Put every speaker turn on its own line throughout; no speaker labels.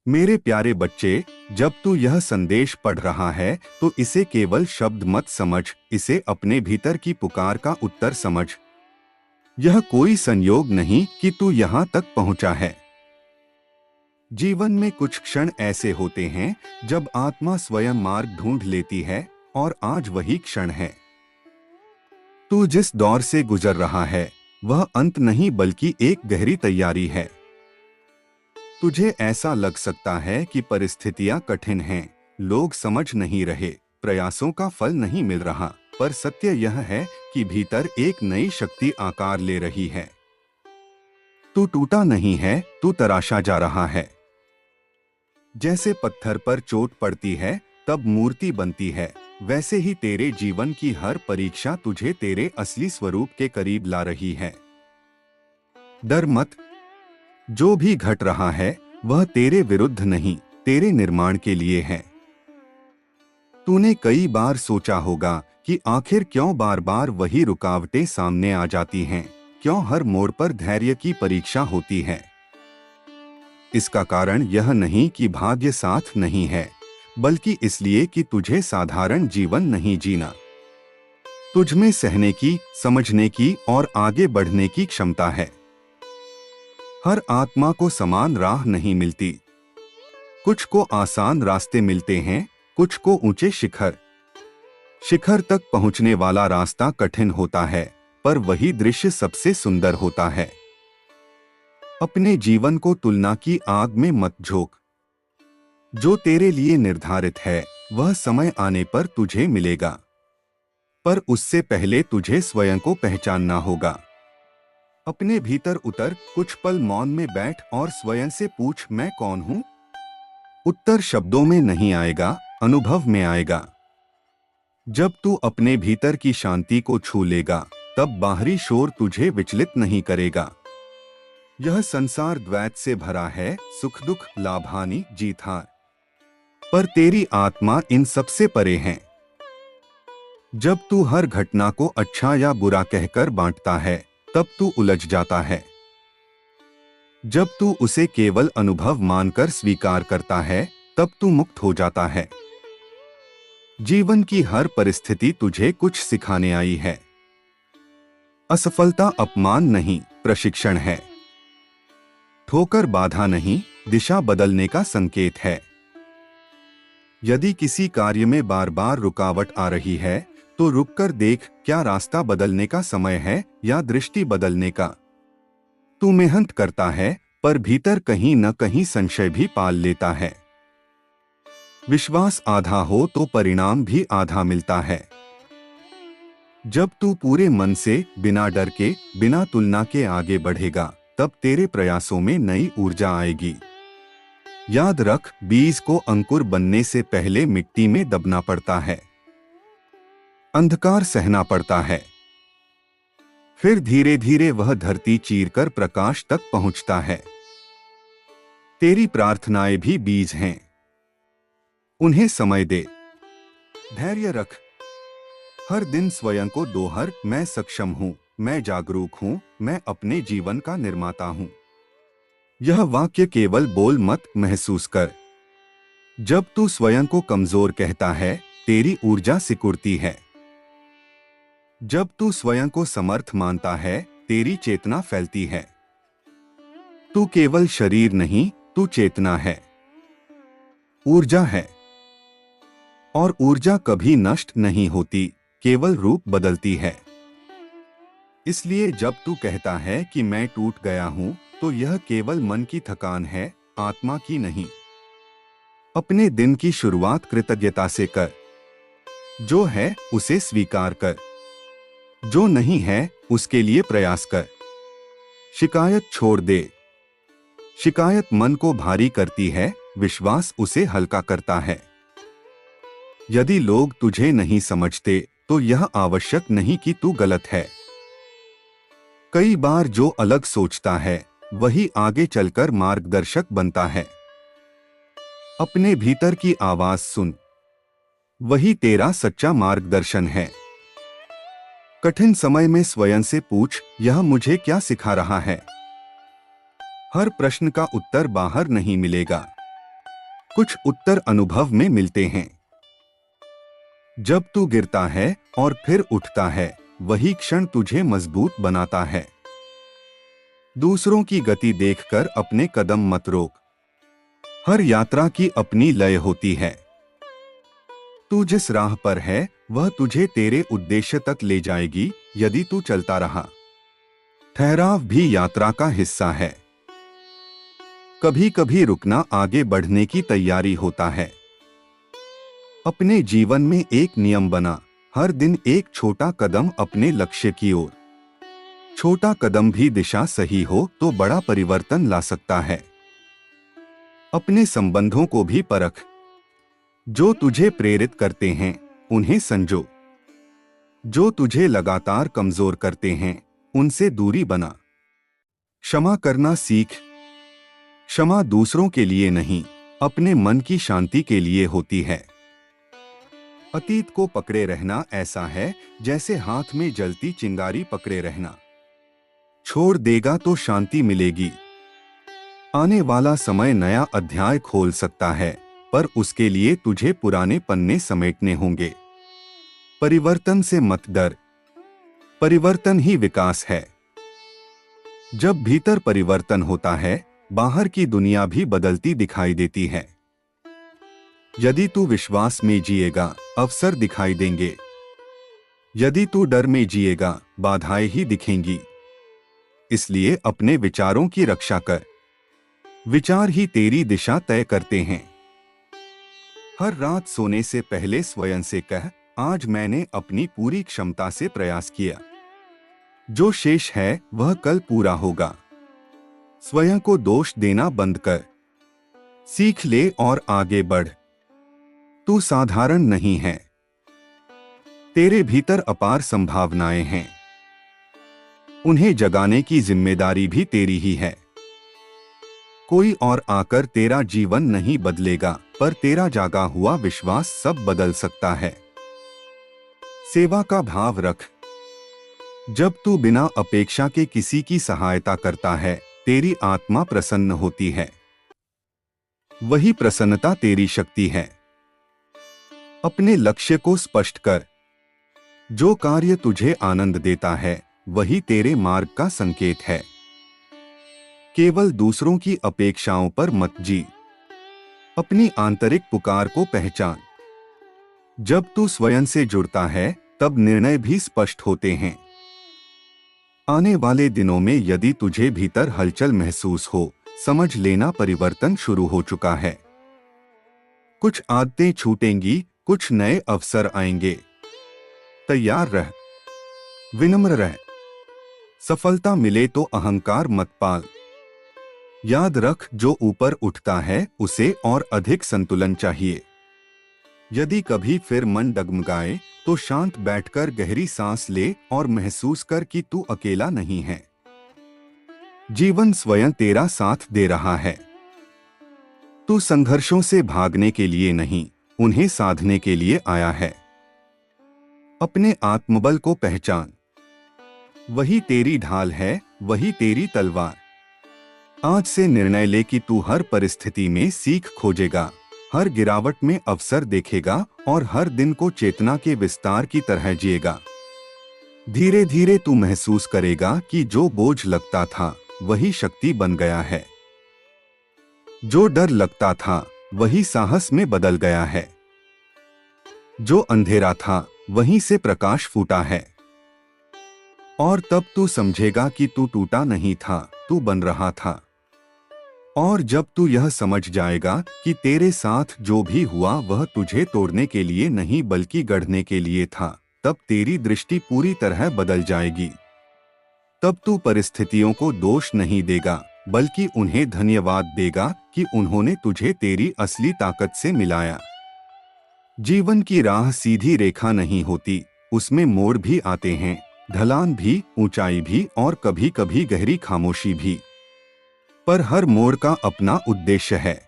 मेरे प्यारे बच्चे, जब तू यह संदेश पढ़ रहा है तो इसे केवल शब्द मत समझ, इसे अपने भीतर की पुकार का उत्तर समझ। यह कोई संयोग नहीं कि तू यहाँ तक पहुँचा है। जीवन में कुछ क्षण ऐसे होते हैं जब आत्मा स्वयं मार्ग ढूंढ लेती है, और आज वही क्षण है। तू जिस दौर से गुजर रहा है वह अंत नहीं बल्कि एक गहरी तैयारी है। तुझे ऐसा लग सकता है कि परिस्थितियां कठिन हैं, लोग समझ नहीं रहे, प्रयासों का फल नहीं मिल रहा, पर सत्य यह है कि भीतर एक नई शक्ति आकार ले रही है। तू टूटा नहीं है, तू तराशा जा रहा है। जैसे पत्थर पर चोट पड़ती है तब मूर्ति बनती है, वैसे ही तेरे जीवन की हर परीक्षा तुझे तेरे असली स्वरूप के करीब ला रही है। डर मत, जो भी घट रहा है वह तेरे विरुद्ध नहीं, तेरे निर्माण के लिए है। तूने कई बार सोचा होगा कि आखिर क्यों बार बार वही रुकावटें सामने आ जाती हैं, क्यों हर मोड़ पर धैर्य की परीक्षा होती है। इसका कारण यह नहीं कि भाग्य साथ नहीं है, बल्कि इसलिए कि तुझे साधारण जीवन नहीं जीना। तुझमें सहने की, समझने की और आगे बढ़ने की क्षमता है। हर आत्मा को समान राह नहीं मिलती। कुछ को आसान रास्ते मिलते हैं, कुछ को ऊंचे शिखर। शिखर तक पहुंचने वाला रास्ता कठिन होता है, पर वही दृश्य सबसे सुंदर होता है। अपने जीवन को तुलना की आग में मत झोंक। जो तेरे लिए निर्धारित है वह समय आने पर तुझे मिलेगा, पर उससे पहले तुझे स्वयं को पहचानना होगा। अपने भीतर उतर, कुछ पल मौन में बैठ और स्वयं से पूछ, मैं कौन हूं? उत्तर शब्दों में नहीं आएगा, अनुभव में आएगा। जब तू अपने भीतर की शांति को छू लेगा तब बाहरी शोर तुझे विचलित नहीं करेगा। यह संसार द्वैत से भरा है, सुख दुख, लाभ हानि, जीत हार, पर तेरी आत्मा इन सबसे परे है। जब तू हर घटना को अच्छा या बुरा कहकर बांटता है तब तू उलझ जाता है। जब तू उसे केवल अनुभव मानकर स्वीकार करता है तब तू मुक्त हो जाता है। जीवन की हर परिस्थिति तुझे कुछ सिखाने आई है। असफलता अपमान नहीं, प्रशिक्षण है। ठोकर बाधा नहीं, दिशा बदलने का संकेत है। यदि किसी कार्य में बार बार रुकावट आ रही है तो रुककर देख, क्या रास्ता बदलने का समय है या दृष्टि बदलने का। तू मेहनत करता है पर भीतर कहीं न कहीं संशय भी पाल लेता है। विश्वास आधा हो तो परिणाम भी आधा मिलता है। जब तू पूरे मन से, बिना डर के, बिना तुलना के आगे बढ़ेगा तब तेरे प्रयासों में नई ऊर्जा आएगी। याद रख, बीज को अंकुर बनने से पहले मिट्टी में दबना पड़ता है, अंधकार सहना पड़ता है, फिर धीरे धीरे वह धरती चीरकर प्रकाश तक पहुंचता है। तेरी प्रार्थनाएं भी बीज हैं, उन्हें समय दे, धैर्य रख। हर दिन स्वयं को दोहर, मैं सक्षम हूं, मैं जागरूक हूं, मैं अपने जीवन का निर्माता हूं। यह वाक्य केवल बोल मत, महसूस कर। जब तू स्वयं को कमजोर कहता है तेरी ऊर्जा सिकुड़ती है। जब तू स्वयं को समर्थ मानता है तेरी चेतना फैलती है। तू केवल शरीर नहीं, तू चेतना है, ऊर्जा है। और ऊर्जा कभी नष्ट नहीं होती, केवल रूप बदलती है। इसलिए जब तू कहता है कि मैं टूट गया हूं तो यह केवल मन की थकान है, आत्मा की नहीं। अपने दिन की शुरुआत कृतज्ञता से कर। जो है उसे स्वीकार कर, जो नहीं है उसके लिए प्रयास कर। शिकायत छोड़ दे। शिकायत मन को भारी करती है, विश्वास उसे हल्का करता है। यदि लोग तुझे नहीं समझते तो यह आवश्यक नहीं कि तू गलत है। कई बार जो अलग सोचता है वही आगे चलकर मार्गदर्शक बनता है। अपने भीतर की आवाज सुन, वही तेरा सच्चा मार्गदर्शन है। कठिन समय में स्वयं से पूछ, यह मुझे क्या सिखा रहा है। हर प्रश्न का उत्तर बाहर नहीं मिलेगा, कुछ उत्तर अनुभव में मिलते हैं। जब तू गिरता है और फिर उठता है, वही क्षण तुझे मजबूत बनाता है। दूसरों की गति देखकर अपने कदम मत रोक। हर यात्रा की अपनी लय होती है। तू जिस राह पर है वह तुझे तेरे उद्देश्य तक ले जाएगी यदि तू चलता रहा। ठहराव भी यात्रा का हिस्सा है। कभी कभी रुकना आगे बढ़ने की तैयारी होता है। अपने जीवन में एक नियम बना, हर दिन एक छोटा कदम अपने लक्ष्य की ओर। छोटा कदम भी दिशा सही हो तो बड़ा परिवर्तन ला सकता है। अपने संबंधों को भी परख। जो तुझे प्रेरित करते हैं उन्हें संजो। जो तुझे लगातार कमजोर करते हैं उनसे दूरी बना। क्षमा करना सीख। क्षमा दूसरों के लिए नहीं, अपने मन की शांति के लिए होती है। अतीत को पकड़े रहना ऐसा है जैसे हाथ में जलती चिंगारी पकड़े रहना। छोड़ देगा तो शांति मिलेगी। आने वाला समय नया अध्याय खोल सकता है, पर उसके लिए तुझे पुराने पन्ने समेटने होंगे। परिवर्तन से मत डर। परिवर्तन ही विकास है। जब भीतर परिवर्तन होता है, बाहर की दुनिया भी बदलती दिखाई देती है। यदि तू विश्वास में जिएगा, अवसर दिखाई देंगे। यदि तू डर में जिएगा, बाधाएं ही दिखेंगी। इसलिए अपने विचारों की रक्षा कर। विचार ही तेरी दिशा तय करते हैं। हर रात सोने से पहले स्वयं से कह, आज मैंने अपनी पूरी क्षमता से प्रयास किया। जो शेष है वह कल पूरा होगा। स्वयं को दोष देना बंद कर। सीख ले और आगे बढ़। तू साधारण नहीं है। तेरे भीतर अपार संभावनाएं हैं। उन्हें जगाने की जिम्मेदारी भी तेरी ही है। कोई और आकर तेरा जीवन नहीं बदलेगा, पर तेरा जागा हुआ विश्वास सब बदल सकता है। सेवा का भाव रख। जब तू बिना अपेक्षा के किसी की सहायता करता है, तेरी आत्मा प्रसन्न होती है। वही प्रसन्नता तेरी शक्ति है। अपने लक्ष्य को स्पष्ट कर। जो कार्य तुझे आनंद देता है वही तेरे मार्ग का संकेत है। केवल दूसरों की अपेक्षाओं पर मत जी। अपनी आंतरिक पुकार को पहचान। जब तू स्वयं से जुड़ता है तब निर्णय भी स्पष्ट होते हैं। आने वाले दिनों में यदि तुझे भीतर हलचल महसूस हो, समझ लेना परिवर्तन शुरू हो चुका है। कुछ आदतें छूटेंगी, कुछ नए अवसर आएंगे। तैयार रह। विनम्र रह। सफलता मिले तो अहंकार मत पाल। याद रख, जो ऊपर उठता है उसे और अधिक संतुलन चाहिए। यदि कभी फिर मन डगमगाए तो शांत बैठकर गहरी सांस ले और महसूस कर कि तू अकेला नहीं है। जीवन स्वयं तेरा साथ दे रहा है। तू संघर्षों से भागने के लिए नहीं, उन्हें साधने के लिए आया है। अपने आत्मबल को पहचान। वही तेरी ढाल है, वही तेरी तलवार। आज से निर्णय ले कि तू हर परिस्थिति में सीख खोजेगा, हर गिरावट में अवसर देखेगा और हर दिन को चेतना के विस्तार की तरह जिएगा। धीरे धीरे तू महसूस करेगा कि जो बोझ लगता था वही शक्ति बन गया है। जो डर लगता था वही साहस में बदल गया है। जो अंधेरा था वहीं से प्रकाश फूटा है। और तब तू समझेगा कि तू टूटा नहीं था, तू बन रहा था। और जब तू यह समझ जाएगा कि तेरे साथ जो भी हुआ वह तुझे तोड़ने के लिए नहीं बल्कि गढ़ने के लिए था, तब तेरी दृष्टि पूरी तरह बदल जाएगी। तब तू परिस्थितियों को दोष नहीं देगा, बल्कि उन्हें धन्यवाद देगा कि उन्होंने तुझे तेरी असली ताकत से मिलाया। जीवन की राह सीधी रेखा नहीं होती, उसमें मोड़ भी आते हैं, ढलान भी, ऊंचाई भी और कभी कभी गहरी खामोशी भी। पर हर मोड़ का अपना उद्देश्य है।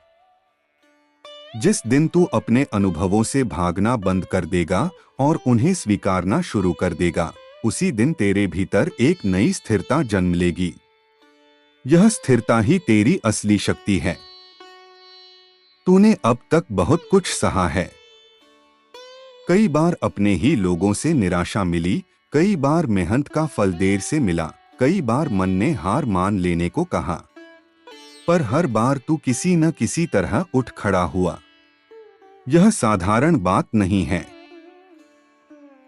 जिस दिन तू अपने अनुभवों से भागना बंद कर देगा और उन्हें स्वीकारना शुरू कर देगा, उसी दिन तेरे भीतर एक नई स्थिरता जन्म लेगी। यह स्थिरता ही तेरी असली शक्ति है। तूने अब तक बहुत कुछ सहा है। कई बार अपने ही लोगों से निराशा मिली, कई बार मेहनत का फल देर से मिला, कई बार मन ने हार मान लेने को कहा, पर हर बार तू किसी न किसी तरह उठ खड़ा हुआ। यह साधारण बात नहीं है।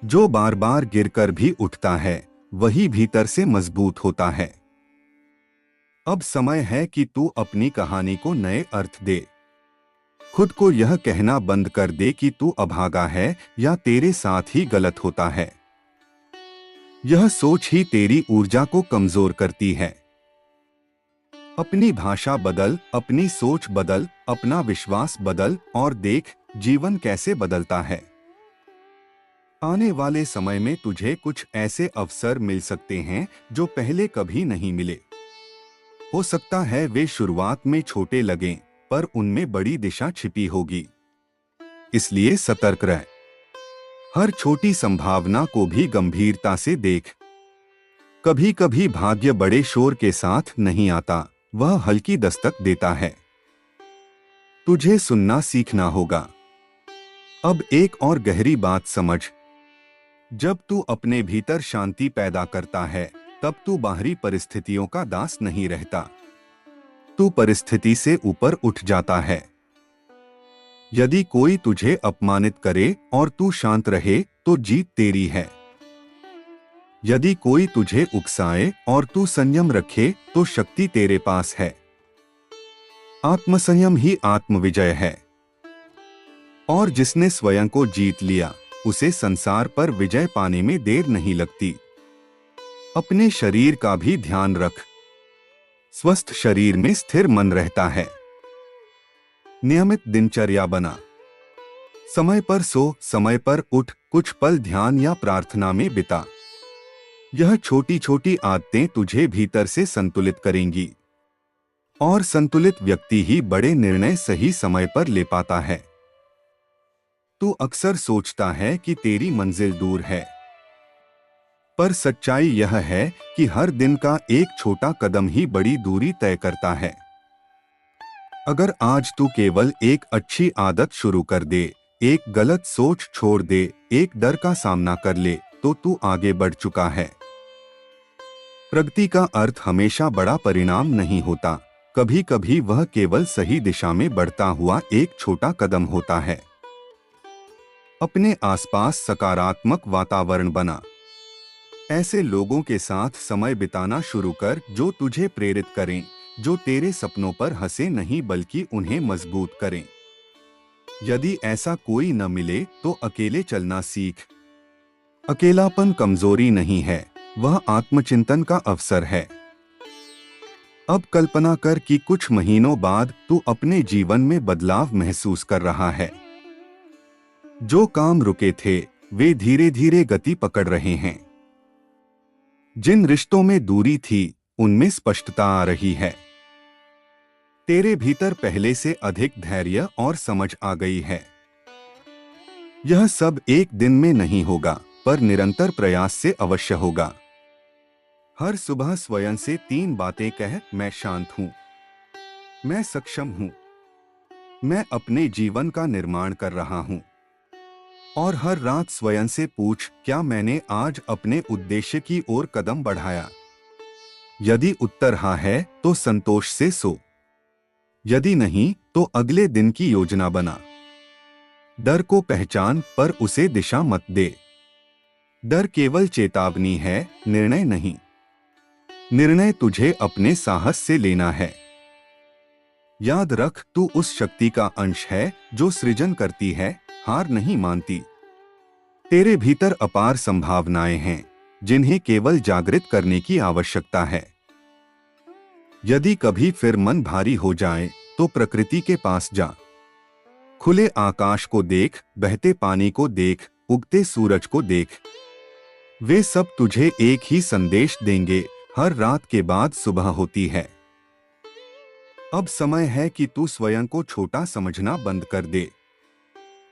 जो बार बार गिरकर भी उठता है वही भीतर से मजबूत होता है। अब समय है कि तू अपनी कहानी को नए अर्थ दे। खुद को यह कहना बंद कर दे कि तू अभागा है या तेरे साथ ही गलत होता है। यह सोच ही तेरी ऊर्जा को कमजोर करती है। अपनी भाषा बदल, अपनी सोच बदल, अपना विश्वास बदल और देख जीवन कैसे बदलता है। आने वाले समय में तुझे कुछ ऐसे अवसर मिल सकते हैं जो पहले कभी नहीं मिले। हो सकता है वे शुरुआत में छोटे लगें, पर उनमें बड़ी दिशा छिपी होगी। इसलिए सतर्क रह। हर छोटी संभावना को भी गंभीरता से देख। कभी कभी भाग्य बड़े शोर के साथ नहीं आता, वह हल्की दस्तक देता है। तुझे सुनना सीखना होगा। अब एक और गहरी बात समझ। जब तू अपने भीतर शांति पैदा करता है, तब तू बाहरी परिस्थितियों का दास नहीं रहता। तू परिस्थिति से ऊपर उठ जाता है। यदि कोई तुझे अपमानित करे और तू शांत रहे तो जीत तेरी है। यदि कोई तुझे उकसाए और तू संयम रखे तो शक्ति तेरे पास है। आत्मसंयम ही आत्मविजय है। और जिसने स्वयं को जीत लिया उसे संसार पर विजय पाने में देर नहीं लगती। अपने शरीर का भी ध्यान रख। स्वस्थ शरीर में स्थिर मन रहता है। नियमित दिनचर्या बना। समय पर सो, समय पर उठ, कुछ पल ध्यान या प्रार्थना में बिता। यह छोटी छोटी आदतें तुझे भीतर से संतुलित करेंगी। और संतुलित व्यक्ति ही बड़े निर्णय सही समय पर ले पाता है। तू अक्सर सोचता है कि तेरी मंजिल दूर है, पर सच्चाई यह है कि हर दिन का एक छोटा कदम ही बड़ी दूरी तय करता है। अगर आज तू केवल एक अच्छी आदत शुरू कर दे, एक गलत सोच छोड़ दे, एक डर का सामना कर ले, तो तू आगे बढ़ चुका है। प्रगति का अर्थ हमेशा बड़ा परिणाम नहीं होता। कभी कभी वह केवल सही दिशा में बढ़ता हुआ एक छोटा कदम होता है। अपने आसपास सकारात्मक वातावरण बना। ऐसे लोगों के साथ समय बिताना शुरू कर जो तुझे प्रेरित करें, जो तेरे सपनों पर हंसे नहीं बल्कि उन्हें मजबूत करें। यदि ऐसा कोई न मिले तो अकेले चलना सीख। अकेलापन कमजोरी नहीं है, वह आत्मचिंतन का अवसर है। अब कल्पना कर कि कुछ महीनों बाद तू अपने जीवन में बदलाव महसूस कर रहा है। जो काम रुके थे वे धीरे धीरे गति पकड़ रहे हैं। जिन रिश्तों में दूरी थी उनमें स्पष्टता आ रही है। तेरे भीतर पहले से अधिक धैर्य और समझ आ गई है। यह सब एक दिन में नहीं होगा, पर निरंतर प्रयास से अवश्य होगा। हर सुबह स्वयं से 3 बातें कह। मैं शांत हूं, मैं सक्षम हूं, मैं अपने जीवन का निर्माण कर रहा हूं। और हर रात स्वयं से पूछ, क्या मैंने आज अपने उद्देश्य की ओर कदम बढ़ाया? यदि उत्तर हाँ है तो संतोष से सो। यदि नहीं तो अगले दिन की योजना बना। डर को पहचान पर उसे दिशा मत दे। डर केवल चेतावनी है, निर्णय नहीं। निर्णय तुझे अपने साहस से लेना है। याद रख, तू उस शक्ति का अंश है जो सृजन करती है, हार नहीं मानती। तेरे भीतर अपार संभावनाएं हैं जिन्हें केवल जागृत करने की आवश्यकता है। यदि कभी फिर मन भारी हो जाए तो प्रकृति के पास जा। खुले आकाश को देख, बहते पानी को देख, उगते सूरज को देख। वे सब तुझे एक ही संदेश देंगे, हर रात के बाद सुबह होती है। अब समय है कि तू स्वयं को छोटा समझना बंद कर दे।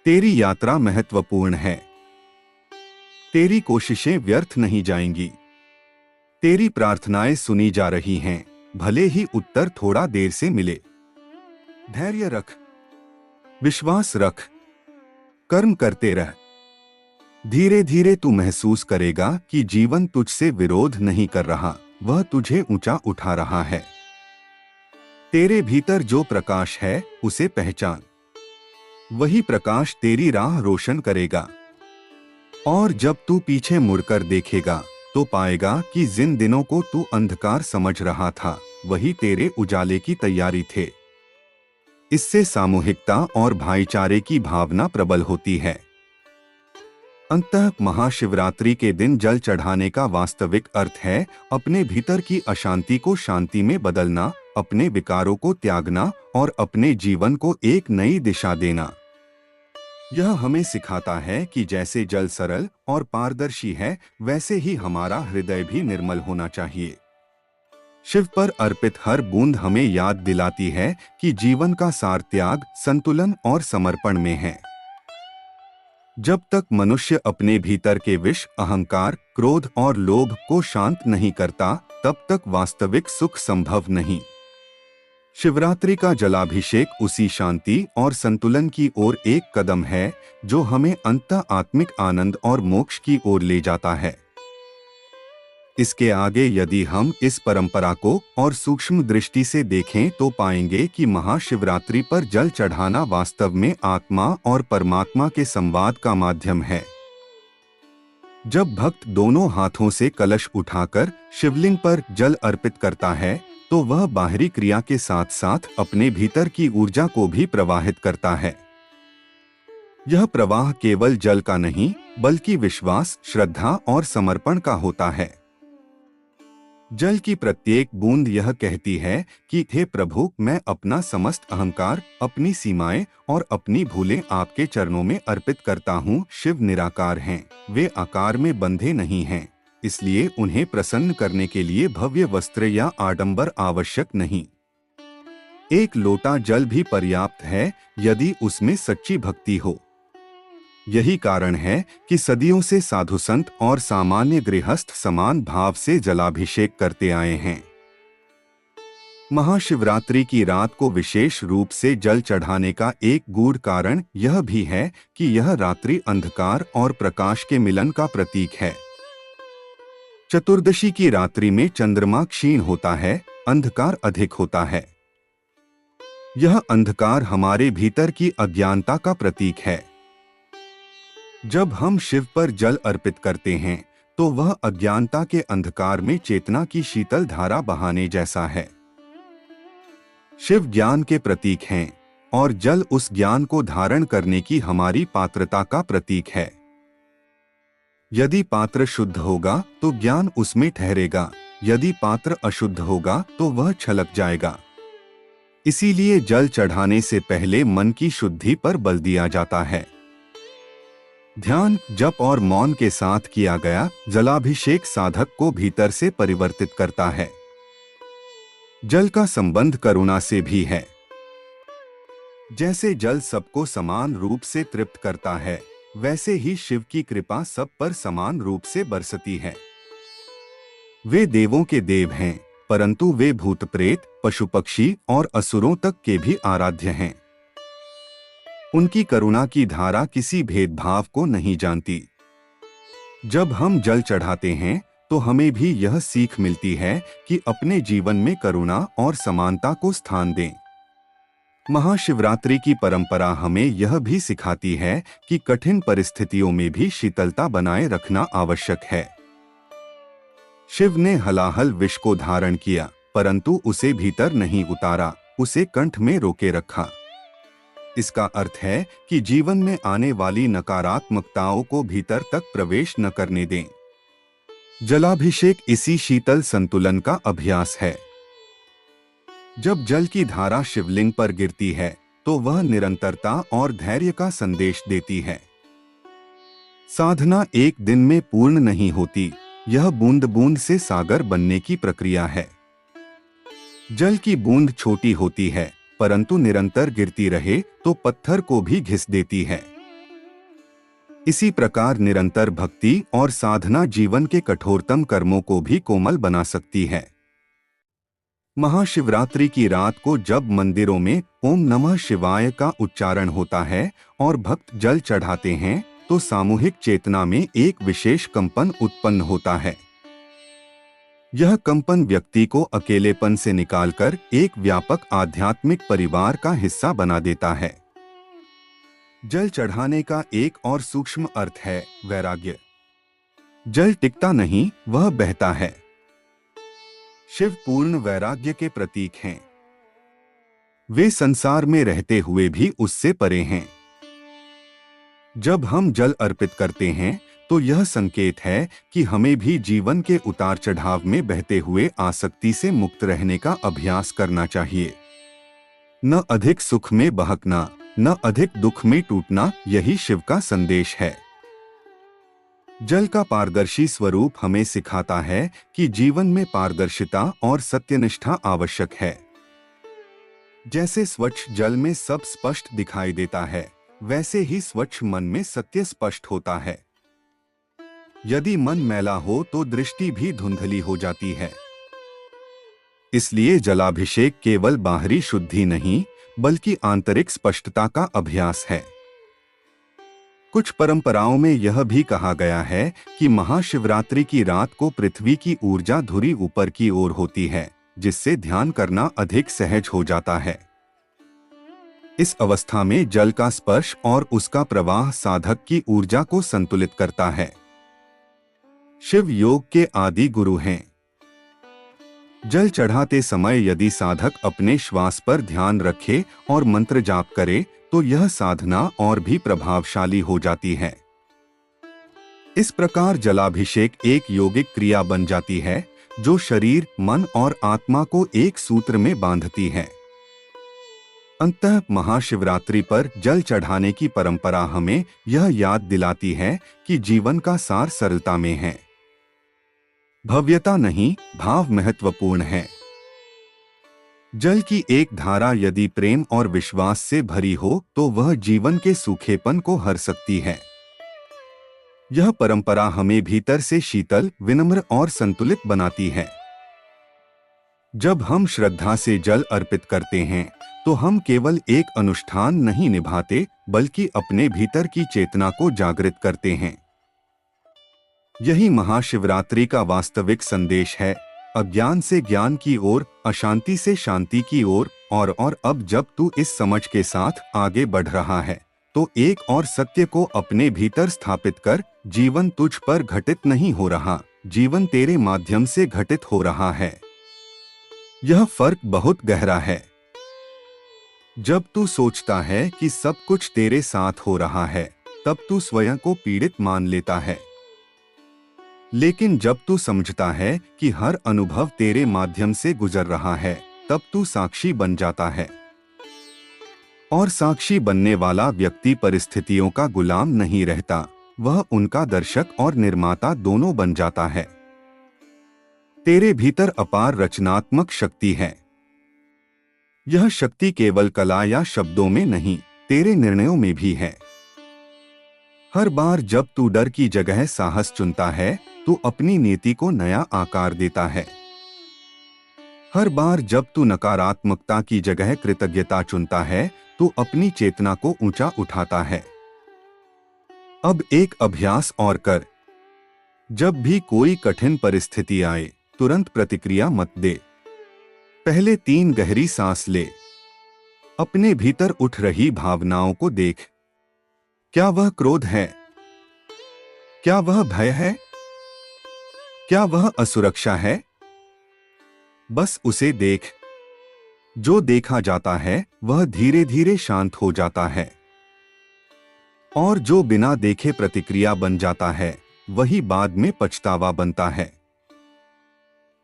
तेरी यात्रा महत्वपूर्ण है। तेरी कोशिशें व्यर्थ नहीं जाएंगी। तेरी प्रार्थनाएं सुनी जा रही हैं, भले ही उत्तर थोड़ा देर से मिले। धैर्य रख। विश्वास रख, कर्म करते रह। धीरे धीरे तू महसूस करेगा कि जीवन तुझसे विरोध नहीं कर रहा, वह तुझे ऊंचा उठा रहा है। तेरे भीतर जो प्रकाश है उसे पहचान, वही प्रकाश तेरी राह रोशन करेगा। और जब तू पीछे मुड़कर देखेगा तो पाएगा कि जिन दिनों को तू अंधकार समझ रहा था वही तेरे उजाले की तैयारी थे। इससे सामूहिकता और भाईचारे की भावना प्रबल होती है। अंततः महाशिवरात्रि के दिन जल चढ़ाने का वास्तविक अर्थ है अपने भीतर की अशांति को शांति में बदलना, अपने विकारों को त्यागना और अपने जीवन को एक नई दिशा देना। यह हमें सिखाता है कि जैसे जल सरल और पारदर्शी है, वैसे ही हमारा हृदय भी निर्मल होना चाहिए। शिव पर अर्पित हर बूंद हमें याद दिलाती है कि जीवन का सार त्याग, संतुलन और समर्पण में है। जब तक मनुष्य अपने भीतर के विष, अहंकार, क्रोध और लोभ को शांत नहीं करता, तब तक वास्तविक सुख संभव नहीं। शिवरात्रि का जलाभिषेक उसी शांति और संतुलन की ओर एक कदम है जो हमें अंततः आत्मिक आनंद और मोक्ष की ओर ले जाता है। इसके आगे यदि हम इस परंपरा को और सूक्ष्म दृष्टि से देखें तो पाएंगे कि महाशिवरात्रि पर जल चढ़ाना वास्तव में आत्मा और परमात्मा के संवाद का माध्यम है। जब भक्त दोनों हाथों से कलश उठाकर शिवलिंग पर जल अर्पित करता है तो वह बाहरी क्रिया के साथ साथ अपने भीतर की ऊर्जा को भी प्रवाहित करता है। यह प्रवाह केवल जल का नहीं बल्कि विश्वास, श्रद्धा और समर्पण का होता है। जल की प्रत्येक बूंद यह कहती है कि हे प्रभु, मैं अपना समस्त अहंकार, अपनी सीमाएं और अपनी भूलें आपके चरणों में अर्पित करता हूँ। शिव निराकार हैं, वे आकार में बंधे नहीं हैं, इसलिए उन्हें प्रसन्न करने के लिए भव्य वस्त्र या आडंबर आवश्यक नहीं। एक लोटा जल भी पर्याप्त है यदि उसमें सच्ची भक्ति हो। यही कारण है कि सदियों से साधु संत और सामान्य गृहस्थ समान भाव से जलाभिषेक करते आए हैं। महाशिवरात्रि की रात को विशेष रूप से जल चढ़ाने का एक गूढ़ कारण यह भी है कि यह रात्रि अंधकार और प्रकाश के मिलन का प्रतीक है। चतुर्दशी की रात्रि में चंद्रमा क्षीण होता है, अंधकार अधिक होता है। यह अंधकार हमारे भीतर की अज्ञानता का प्रतीक है। जब हम शिव पर जल अर्पित करते हैं तो वह अज्ञानता के अंधकार में चेतना की शीतल धारा बहाने जैसा है। शिव ज्ञान के प्रतीक हैं और जल उस ज्ञान को धारण करने की हमारी पात्रता का प्रतीक है। यदि पात्र शुद्ध होगा तो ज्ञान उसमें ठहरेगा, यदि पात्र अशुद्ध होगा तो वह छलक जाएगा। इसीलिए जल चढ़ाने से पहले मन की शुद्धि पर बल दिया जाता है। ध्यान, जप और मौन के साथ किया गया जलाभिषेक साधक को भीतर से परिवर्तित करता है। जल का संबंध करुणा से भी है। जैसे जल सबको समान रूप से तृप्त करता है, वैसे ही शिव की कृपा सब पर समान रूप से बरसती है। वे देवों के देव हैं, परंतु वे भूत प्रेत, पशु पक्षी और असुरों तक के भी आराध्य हैं। उनकी करुणा की धारा किसी भेदभाव को नहीं जानती। जब हम जल चढ़ाते हैं तो हमें भी यह सीख मिलती है कि अपने जीवन में करुणा और समानता को स्थान दें। महाशिवरात्रि की परंपरा हमें यह भी सिखाती है कि कठिन परिस्थितियों में भी शीतलता बनाए रखना आवश्यक है। शिव ने हलाहल विष को धारण किया, परंतु उसे भीतर नहीं उतारा, उसे कंठ में रोके रखा। इसका अर्थ है कि जीवन में आने वाली नकारात्मकताओं को भीतर तक प्रवेश न करने दें। जलाभिषेक इसी शीतल संतुलन का अभ्यास है। जब जल की धारा शिवलिंग पर गिरती है तो वह निरंतरता और धैर्य का संदेश देती है। साधना एक दिन में पूर्ण नहीं होती, यह बूंद बूंद से सागर बनने की प्रक्रिया है। जल की बूंद छोटी होती है, परंतु निरंतर गिरती रहे तो पत्थर को भी घिस देती है। इसी प्रकार निरंतर भक्ति और साधना जीवन के कठोरतम कर्मों को भी कोमल बना सकती है। महाशिवरात्रि की रात को जब मंदिरों में ओम नमः शिवाय का उच्चारण होता है और भक्त जल चढ़ाते हैं तो सामूहिक चेतना में एक विशेष कंपन उत्पन्न होता है। यह कंपन व्यक्ति को अकेलेपन से निकालकर एक व्यापक आध्यात्मिक परिवार का हिस्सा बना देता है। जल चढ़ाने का एक और सूक्ष्म अर्थ है वैराग्य। जल टिकता नहीं, वह बहता है। शिव पूर्ण वैराग्य के प्रतीक हैं। वे संसार में रहते हुए भी उससे परे हैं। जब हम जल अर्पित करते हैं तो यह संकेत है कि हमें भी जीवन के उतार चढ़ाव में बहते हुए आसक्ति से मुक्त रहने का अभ्यास करना चाहिए। न अधिक सुख में बहकना, न अधिक दुख में टूटना, यही शिव का संदेश है। जल का पारदर्शी स्वरूप हमें सिखाता है कि जीवन में पारदर्शिता और सत्यनिष्ठा आवश्यक है। जैसे स्वच्छ जल में सब स्पष्ट दिखाई देता है, वैसे ही स्वच्छ मन में सत्य स्पष्ट होता है। यदि मन मैला हो तो दृष्टि भी धुंधली हो जाती है। इसलिए जलाभिषेक केवल बाहरी शुद्धि नहीं, बल्कि आंतरिक स्पष्टता का अभ्यास है। कुछ परंपराओं में यह भी कहा गया है कि महाशिवरात्रि की रात को पृथ्वी की ऊर्जा धुरी ऊपर की ओर होती है, जिससे ध्यान करना अधिक सहज हो जाता है। इस अवस्था में जल का स्पर्श और उसका प्रवाह साधक की ऊर्जा को संतुलित करता है। शिव योग के आदि गुरु हैं। जल चढ़ाते समय यदि साधक अपने श्वास पर ध्यान रखे और मंत्र जाप करे तो यह साधना और भी प्रभावशाली हो जाती है। इस प्रकार जलाभिषेक एक योगिक क्रिया बन जाती है जो शरीर, मन और आत्मा को एक सूत्र में बांधती है। अंततः महाशिवरात्रि पर जल चढ़ाने की परंपरा हमें यह याद दिलाती है कि जीवन का सार सरलता में है। भव्यता नहीं, भाव महत्वपूर्ण है। जल की एक धारा यदि प्रेम और विश्वास से भरी हो तो वह जीवन के सूखेपन को हर सकती है। यह परंपरा हमें भीतर से शीतल, विनम्र और संतुलित बनाती है। जब हम श्रद्धा से जल अर्पित करते हैं तो हम केवल एक अनुष्ठान नहीं निभाते, बल्कि अपने भीतर की चेतना को जागृत करते हैं। यही महाशिवरात्रि का वास्तविक संदेश है, अज्ञान से ज्ञान की ओर, अशांति से शांति की ओर। और अब जब तू इस समझ के साथ आगे बढ़ रहा है तो एक और सत्य को अपने भीतर स्थापित कर, जीवन तुझ पर घटित नहीं हो रहा, जीवन तेरे माध्यम से घटित हो रहा है। यह फर्क बहुत गहरा है। जब तू सोचता है कि सब कुछ तेरे साथ हो रहा है, तब तू स्वयं को पीड़ित मान लेता है। लेकिन जब तू समझता है कि हर अनुभव तेरे माध्यम से गुजर रहा है, तब तू साक्षी बन जाता है। और साक्षी बनने वाला व्यक्ति परिस्थितियों का गुलाम नहीं रहता, वह उनका दर्शक और निर्माता दोनों बन जाता है। तेरे भीतर अपार रचनात्मक शक्ति है। यह शक्ति केवल कला या शब्दों में नहीं, तेरे निर्णयों में भी है। हर बार जब तू डर की जगह साहस चुनता है, तू अपनी नीति को नया आकार देता है। हर बार जब तू नकारात्मकता की जगह कृतज्ञता चुनता है, तू अपनी चेतना को ऊंचा उठाता है। अब एक अभ्यास और कर। जब भी कोई कठिन परिस्थिति आए, तुरंत प्रतिक्रिया मत दे। पहले 3 गहरी सांस ले। अपने भीतर उठ रही भावनाओं को देख। क्या वह क्रोध है? क्या वह भय है? क्या वह असुरक्षा है? बस उसे देख। जो देखा जाता है वह धीरे धीरे शांत हो जाता है, और जो बिना देखे प्रतिक्रिया बन जाता है वही बाद में पछतावा बनता है।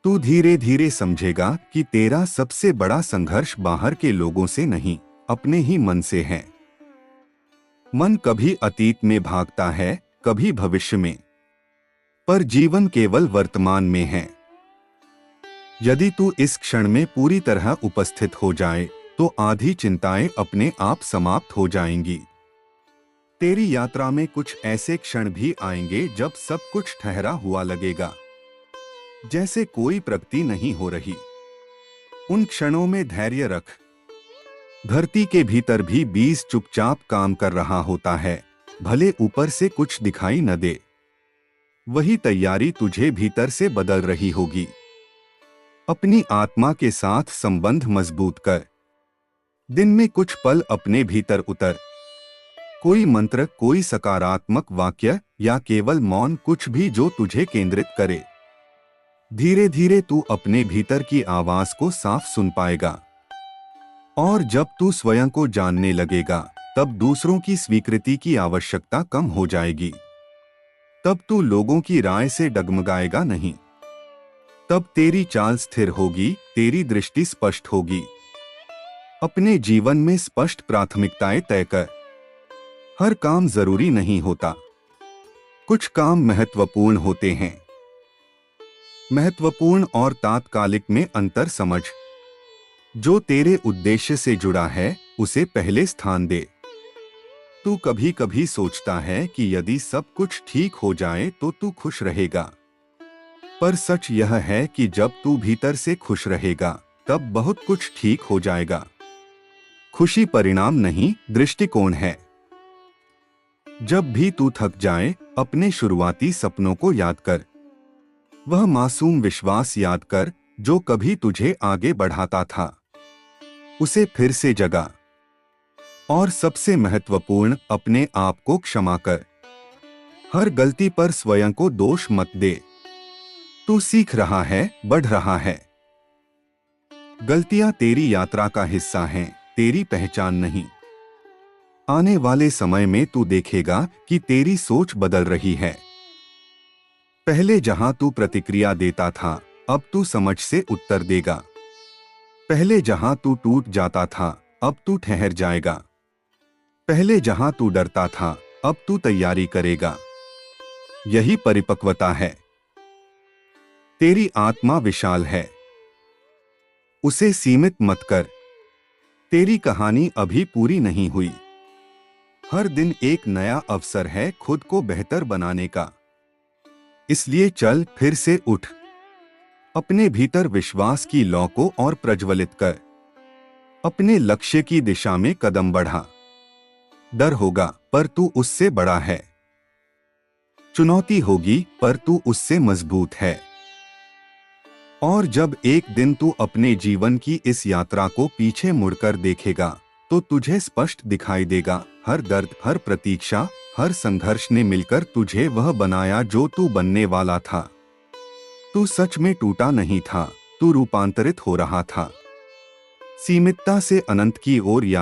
तू धीरे धीरे समझेगा कि तेरा सबसे बड़ा संघर्ष बाहर के लोगों से नहीं, अपने ही मन से है। मन कभी अतीत में भागता है, कभी भविष्य में, पर जीवन केवल वर्तमान में है। यदि तू इस क्षण में पूरी तरह उपस्थित हो जाए तो आधी चिंताएं अपने आप समाप्त हो जाएंगी। तेरी यात्रा में कुछ ऐसे क्षण भी आएंगे जब सब कुछ ठहरा हुआ लगेगा, जैसे कोई प्रगति नहीं हो रही। उन क्षणों में धैर्य रख। धरती के भीतर भी बीज चुपचाप काम कर रहा होता है, भले ऊपर से कुछ दिखाई न दे। वही तैयारी तुझे भीतर से बदल रही होगी। अपनी आत्मा के साथ संबंध मजबूत कर। दिन में कुछ पल अपने भीतर उतर। कोई मंत्र, कोई सकारात्मक वाक्य या केवल मौन, कुछ भी जो तुझे केंद्रित करे। धीरे धीरे तू अपने भीतर की आवाज को साफ सुन पाएगा। और जब तू स्वयं को जानने लगेगा, तब दूसरों की स्वीकृति की आवश्यकता कम हो जाएगी। तब तू लोगों की राय से डगमगाएगा नहीं। तब तेरी चाल स्थिर होगी, तेरी दृष्टि स्पष्ट होगी। अपने जीवन में स्पष्ट प्राथमिकताएं तय कर। हर काम जरूरी नहीं होता, कुछ काम महत्वपूर्ण होते हैं। महत्वपूर्ण और तात्कालिक में अंतर समझ। जो तेरे उद्देश्य से जुड़ा है, उसे पहले स्थान दे। तू कभी कभी सोचता है कि यदि सब कुछ ठीक हो जाए तो तू खुश रहेगा। पर सच यह है कि जब तू भीतर से खुश रहेगा, तब बहुत कुछ ठीक हो जाएगा। खुशी परिणाम नहीं, दृष्टिकोण है। जब भी तू थक जाए, अपने शुरुआती सपनों को याद कर। वह मासूम विश्वास याद कर जो कभी तुझे आगे बढ़ाता था। उसे फिर से जगा। और सबसे महत्वपूर्ण, अपने आप को क्षमा कर। हर गलती पर स्वयं को दोष मत दे। तू सीख रहा है, बढ़ रहा है। गलतियां तेरी यात्रा का हिस्सा हैं, तेरी पहचान नहीं। आने वाले समय में तू देखेगा कि तेरी सोच बदल रही है। पहले जहां तू प्रतिक्रिया देता था, अब तू समझ से उत्तर देगा। पहले जहां तू टूट जाता था, अब तू ठहर जाएगा। पहले जहां तू डरता था, अब तू तैयारी करेगा। यही परिपक्वता है। तेरी आत्मा विशाल है, उसे सीमित मत कर। तेरी कहानी अभी पूरी नहीं हुई। हर दिन एक नया अवसर है खुद को बेहतर बनाने का। इसलिए चल, फिर से उठ। अपने भीतर विश्वास की लौ को और प्रज्वलित कर। अपने लक्ष्य की दिशा में कदम बढ़ा। डर होगा, पर तू उससे बड़ा है। चुनौती होगी, पर तू उससे मजबूत है। और जब एक दिन तू अपने जीवन की इस यात्रा को पीछे मुड़कर देखेगा, तो तुझे स्पष्ट दिखाई देगा, हर दर्द, हर प्रतीक्षा, हर संघर्ष ने मिलकर तुझे वह बनाया जो तू बनने वाला था। तू सच में टूटा नहीं था, तू रूपांतरित हो रहा था। सीमितता से अनंत की ओर